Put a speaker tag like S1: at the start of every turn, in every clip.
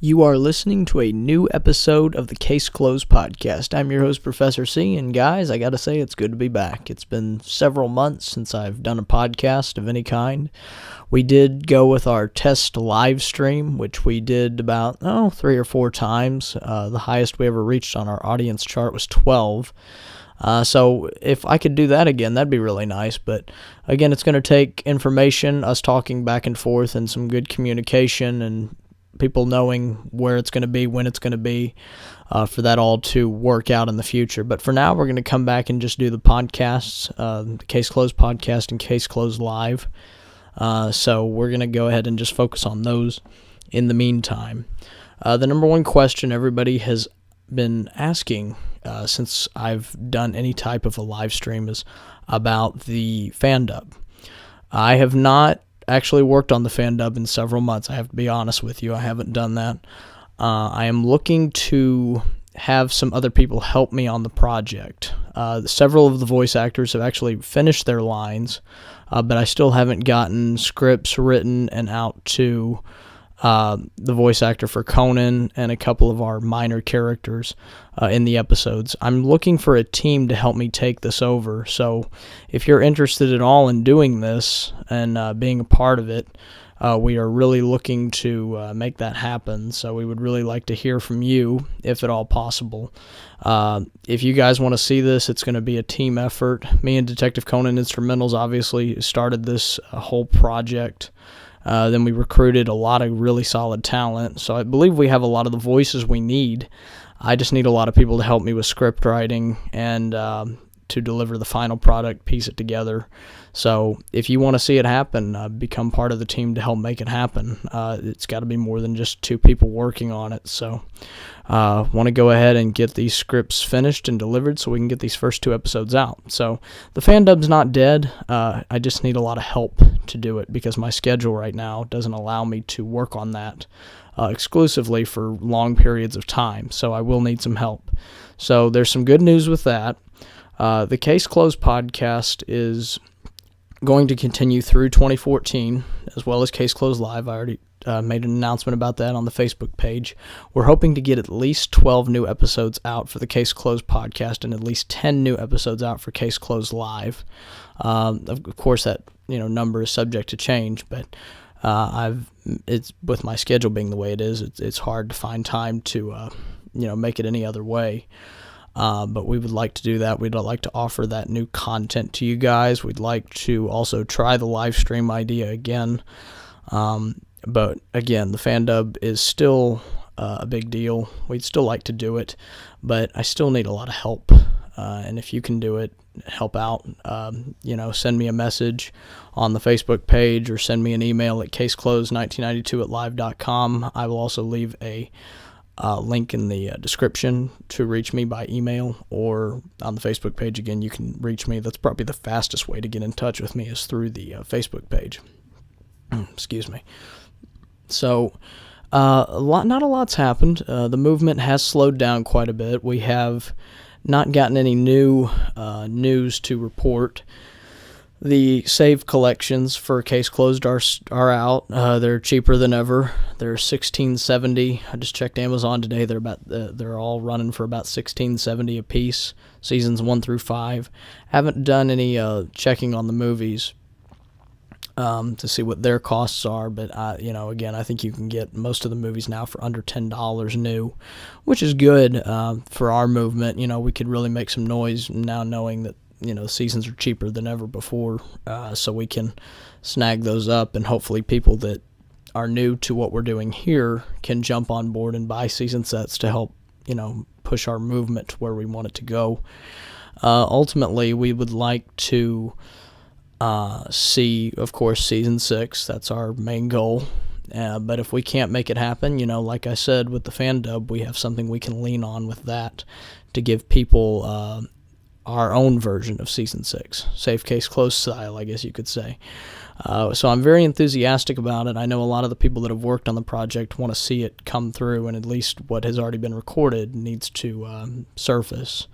S1: You are listening to a new episode of the Case Closed podcast. I'm your host, Professor C, and guys, I gotta say, it's good to be back. It's been several months since I've done a podcast of any kind. We did go with our test live stream, which we did about, 3 or 4 times. The highest we ever reached on our audience chart was 12. So if I could do that again, that'd be really nice. But again, it's going to take information, us talking back and forth, and some good communication, and people knowing where it's going to be, when it's going to be, for that all to work out in the future. But for now, we're going to come back and just do the podcasts, the Case Closed podcast and Case Closed Live. So we're going to go ahead and just focus on those in the meantime. The number one question everybody has been asking since I've done any type of a live stream is about the fan dub. I have not actually worked on the fan dub in several months. I have to be honest with you. I haven't done that. I am looking to have some other people help me on the project. Several of the voice actors have actually finished their lines, but I still haven't gotten scripts written and out to the voice actor for Conan and a couple of our minor characters in the episodes. I'm looking for a team to help me take this over. So if you're interested at all in doing this and being a part of it, we are really looking to make that happen. So we would really like to hear from you, if at all possible. If you guys want to see this, it's going to be a team effort. Me and Detective Conan Instrumentals obviously started this whole project. Then we recruited a lot of really solid talent. So I believe we have a lot of the voices we need. I just need a lot of people to help me with script writing and to deliver the final product, piece it together. So if you want to see it happen, become part of the team to help make it happen. It's got to be more than just 2 people working on it. So want to go ahead and get these scripts finished and delivered so we can get these first 2 episodes out. So the fan dub's not dead. I just need a lot of help to do it because my schedule right now doesn't allow me to work on that exclusively for long periods of time. So I will need some help. So there's some good news with that. The Case Closed podcast is going to continue through 2014, as well as Case Closed Live. I already made an announcement about that on the Facebook page. We're hoping to get at least 12 new episodes out for the Case Closed podcast and at least 10 new episodes out for Case Closed Live. Of course, that number is subject to change, but it's with my schedule being the way it is, it's hard to find time to make it any other way. But we would like to do that. We'd like to offer that new content to you guys. We'd like to also try the live stream idea again. But again, the fan dub is still a big deal. We'd still like to do it, but I still need a lot of help. And if you can do it, help out, send me a message on the Facebook page or send me an email at caseclosed1992@live.com. I will also leave a link in the description to reach me by email, or on the Facebook page. Again, you can reach me. That's probably the fastest way to get in touch with me is through the Facebook page. Excuse me. So not a lot's happened. The movement has slowed down quite a bit. We have not gotten any new news to report. The save collections for Case Closed are out. They're cheaper than ever. They're $16.70. I just checked Amazon today. They're all running for about $16.70 a piece. Seasons 1 through 5. Haven't done any checking on the movies to see what their costs are, but again, I think you can get most of the movies now for under $10 new, which is good for our movement. We could really make some noise now knowing that the seasons are cheaper than ever before, so we can snag those up, and hopefully people that are new to what we're doing here can jump on board and buy season sets to help push our movement to where we want it to go. Ultimately, we would like to see, of course, season 6. That's our main goal. But if we can't make it happen, like I said, with the fan dub, we have something we can lean on with that to give people our own version of season 6, safe case closed style, I guess you could say. So I'm very enthusiastic about it. I know a lot of the people that have worked on the project want to see it come through, and at least what has already been recorded needs to surface.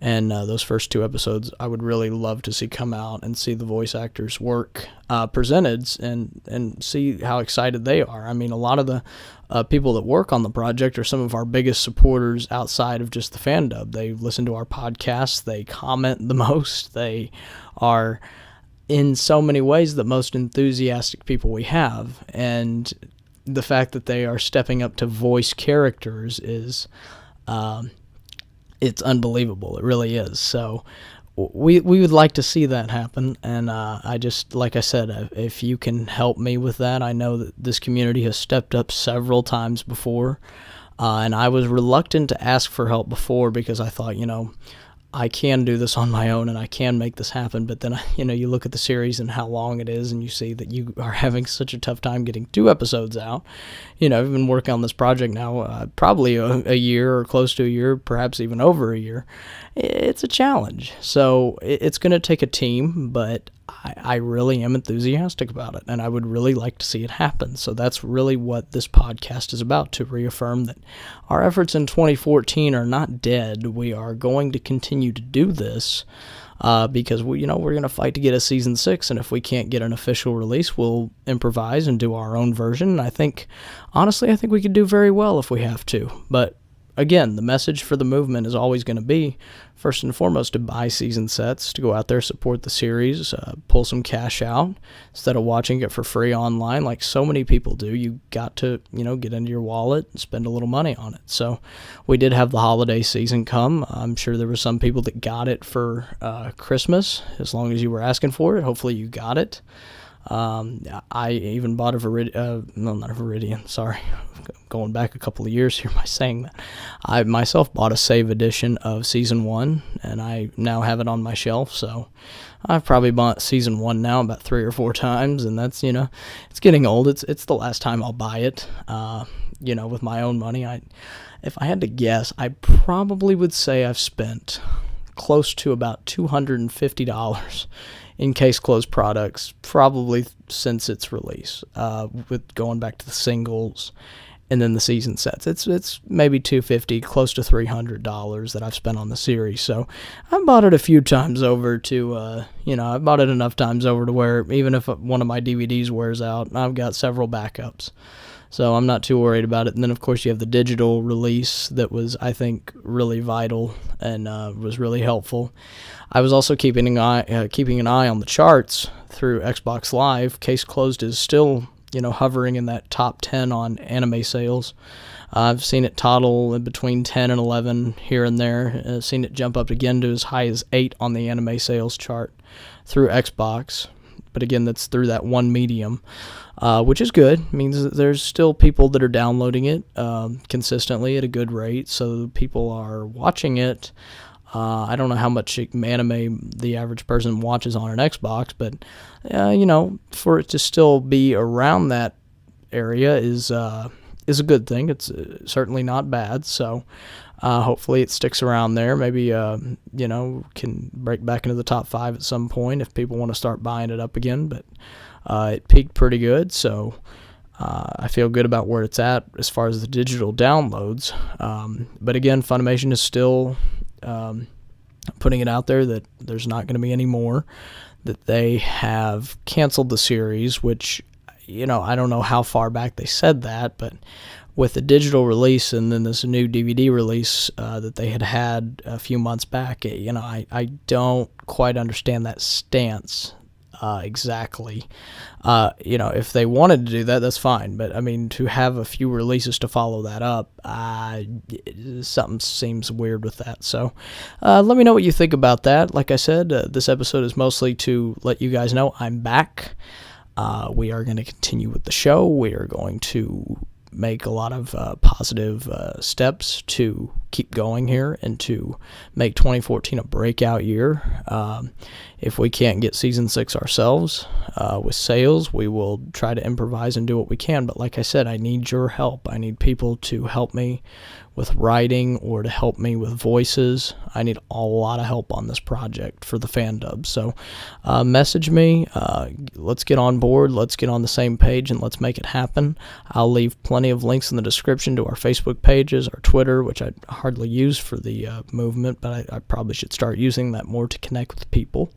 S1: And those first 2 episodes, I would really love to see come out and see the voice actors' work presented and see how excited they are. I mean, a lot of the people that work on the project are some of our biggest supporters outside of just the fan dub. They listen to our podcasts. They comment the most. They are, in so many ways, the most enthusiastic people we have. And the fact that they are stepping up to voice characters is, it's unbelievable. It really is. So we would like to see that happen, and I just, like I said, if you can help me with that, I know that this community has stepped up several times before, and I was reluctant to ask for help before because I thought, I can do this on my own and I can make this happen. But then, you look at the series and how long it is, and you see that you are having such a tough time getting 2 episodes out. I've been working on this project now probably a year or close to a year, perhaps even over a year. It's a challenge. So it's going to take a team, but I really am enthusiastic about it, and I would really like to see it happen. So that's really what this podcast is about, to reaffirm that our efforts in 2014 are not dead. We are going to continue to do this because we're going to fight to get a season 6, and if we can't get an official release, we'll improvise and do our own version. And honestly, I think we could do very well if we have to. But again, the message for the movement is always going to be, first and foremost, to buy season sets, to go out there, support the series, pull some cash out instead of watching it for free online like so many people do. You got to, get into your wallet and spend a little money on it. So we did have the holiday season come. I'm sure there were some people that got it for Christmas, as long as you were asking for it. Hopefully you got it. I even bought not a Viridian, sorry. Going back a couple of years here by saying that. I myself bought a save edition of Season 1, and I now have it on my shelf, so I've probably bought Season 1 now about 3 or 4 times, and that's, it's getting old. It's the last time I'll buy it, with my own money. If I had to guess, I probably would say I've spent close to about $250 in Case Closed products, probably since its release, with going back to the singles and then the season sets. It's maybe $250, close to $300 that I've spent on the series. So I've bought it a few times over to, I've bought it enough times over to where even if one of my DVDs wears out, I've got several backups. So I'm not too worried about it. And then, of course, you have the digital release that was, I think, really vital and was really helpful. I was also keeping an eye on the charts through Xbox Live. Case Closed is still, hovering in that top 10 on anime sales. I've seen it toddle in between 10 and 11 here and there. I've seen it jump up again to as high as 8 on the anime sales chart through Xbox. But again, that's through that one medium, which is good. It means that there's still people that are downloading it consistently at a good rate, so people are watching it. I don't know how much anime the average person watches on an Xbox, but, for it to still be around that area is a good thing. It's certainly not bad, so hopefully it sticks around there. Maybe, can break back into the top 5 at some point if people want to start buying it up again, but it peaked pretty good, so I feel good about where it's at as far as the digital downloads. But again, Funimation is still putting it out there that there's not going to be any more, that they have canceled the series, which, I don't know how far back they said that, but with the digital release and then this new DVD release that they had a few months back, I don't quite understand that stance exactly. If they wanted to do that, that's fine. But, to have a few releases to follow that up, something seems weird with that. So let me know what you think about that. Like I said, this episode is mostly to let you guys know I'm back. We are going to continue with the show. We are going to make a lot of positive steps to keep going here and to make 2014 a breakout year. If we can't get season 6 ourselves with sales, we will try to improvise and do what we can. But like I said, I need your help. I need people to help me with writing or to help me with voices. I need a lot of help on this project for the fan dub. So message me. Let's get on board. Let's get on the same page and let's make it happen. I'll leave plenty of links in the description to our Facebook pages, our Twitter, which I hardly use for the movement, but I probably should start using that more to connect with people.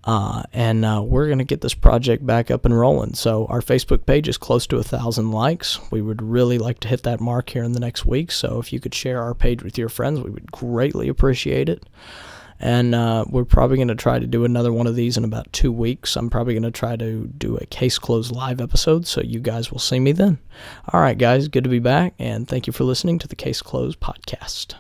S1: And we're going to get this project back up and rolling. So our Facebook page is close to 1,000 likes. We would really like to hit that mark here in the next week. So if you could share our page with your friends, we would greatly appreciate it. And we're probably going to try to do another one of these in about 2 weeks. I'm probably going to try to do a Case Closed live episode, so you guys will see me then. All right, guys, good to be back, and thank you for listening to the Case Closed podcast.